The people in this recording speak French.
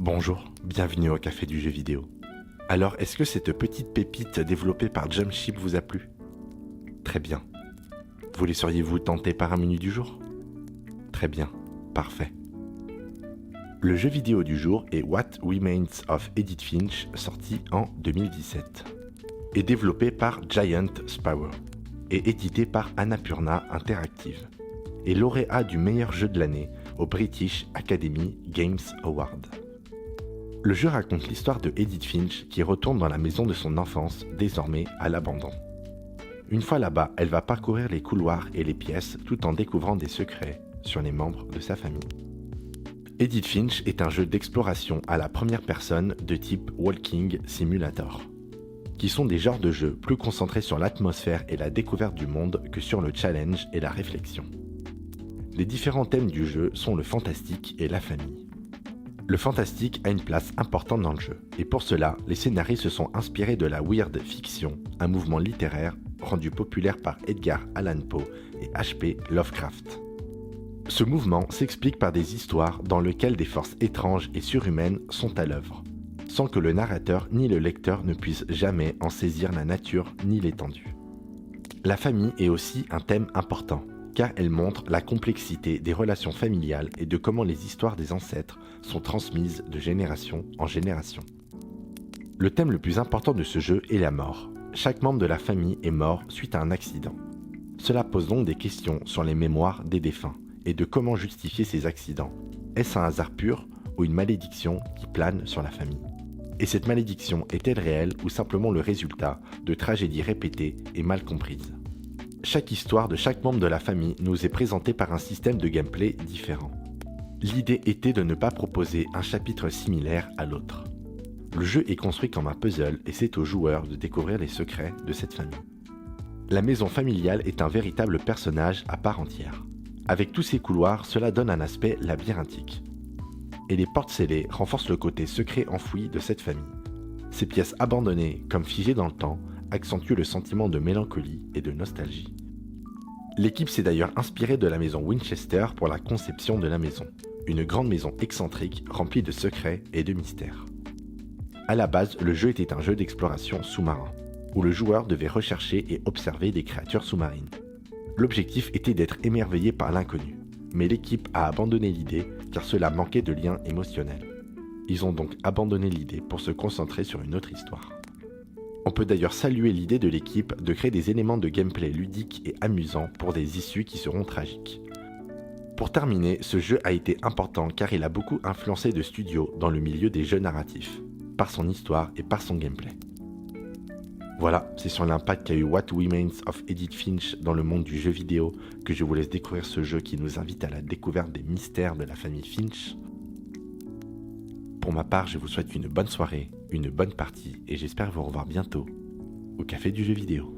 Bonjour, bienvenue au Café du jeu vidéo. Alors, est-ce que cette petite pépite développée par Jumpship vous a plu? Très bien. Vous laisseriez-vous tenter par un menu du jour? Très bien, parfait. Le jeu vidéo du jour est What Remains of Edith Finch, sorti en 2017, et développé par Giant Sparrow, et édité par Annapurna Interactive, et lauréat du meilleur jeu de l'année au British Academy Games Award. Le jeu raconte l'histoire de Edith Finch qui retourne dans la maison de son enfance, désormais à l'abandon. Une fois là-bas, elle va parcourir les couloirs et les pièces tout en découvrant des secrets sur les membres de sa famille. Edith Finch est un jeu d'exploration à la première personne de type Walking Simulator, qui sont des genres de jeux plus concentrés sur l'atmosphère et la découverte du monde que sur le challenge et la réflexion. Les différents thèmes du jeu sont le fantastique et la famille. Le fantastique a une place importante dans le jeu, et pour cela, les scénaristes se sont inspirés de la weird fiction, un mouvement littéraire rendu populaire par Edgar Allan Poe et H.P. Lovecraft. Ce mouvement s'explique par des histoires dans lesquelles des forces étranges et surhumaines sont à l'œuvre, sans que le narrateur ni le lecteur ne puissent jamais en saisir la nature ni l'étendue. La famille est aussi un thème important, car elle montre la complexité des relations familiales et de comment les histoires des ancêtres sont transmises de génération en génération. Le thème le plus important de ce jeu est la mort. Chaque membre de la famille est mort suite à un accident. Cela pose donc des questions sur les mémoires des défunts et de comment justifier ces accidents. Est-ce un hasard pur ou une malédiction qui plane sur la famille? Et cette malédiction est-elle réelle ou simplement le résultat de tragédies répétées et mal comprises? Chaque histoire de chaque membre de la famille nous est présentée par un système de gameplay différent. L'idée était de ne pas proposer un chapitre similaire à l'autre. Le jeu est construit comme un puzzle et c'est aux joueurs de découvrir les secrets de cette famille. La maison familiale est un véritable personnage à part entière. Avec tous ces couloirs, cela donne un aspect labyrinthique. Et les portes scellées renforcent le côté secret enfoui de cette famille. Ces pièces abandonnées, comme figées dans le temps, accentue le sentiment de mélancolie et de nostalgie. L'équipe s'est d'ailleurs inspirée de la maison Winchester pour la conception de la maison, une grande maison excentrique remplie de secrets et de mystères. À la base, le jeu était un jeu d'exploration sous-marin, où le joueur devait rechercher et observer des créatures sous-marines. L'objectif était d'être émerveillé par l'inconnu, mais l'équipe a abandonné l'idée car cela manquait de lien émotionnel. Ils ont donc abandonné l'idée pour se concentrer sur une autre histoire. On peut d'ailleurs saluer l'idée de l'équipe de créer des éléments de gameplay ludiques et amusants pour des issues qui seront tragiques. Pour terminer, ce jeu a été important car il a beaucoup influencé de studios dans le milieu des jeux narratifs, par son histoire et par son gameplay. Voilà, c'est sur l'impact qu'a eu What Remains of Edith Finch dans le monde du jeu vidéo que je vous laisse découvrir ce jeu qui nous invite à la découverte des mystères de la famille Finch. Pour ma part, je vous souhaite une bonne soirée, une bonne partie et j'espère vous revoir bientôt au Café du jeu vidéo.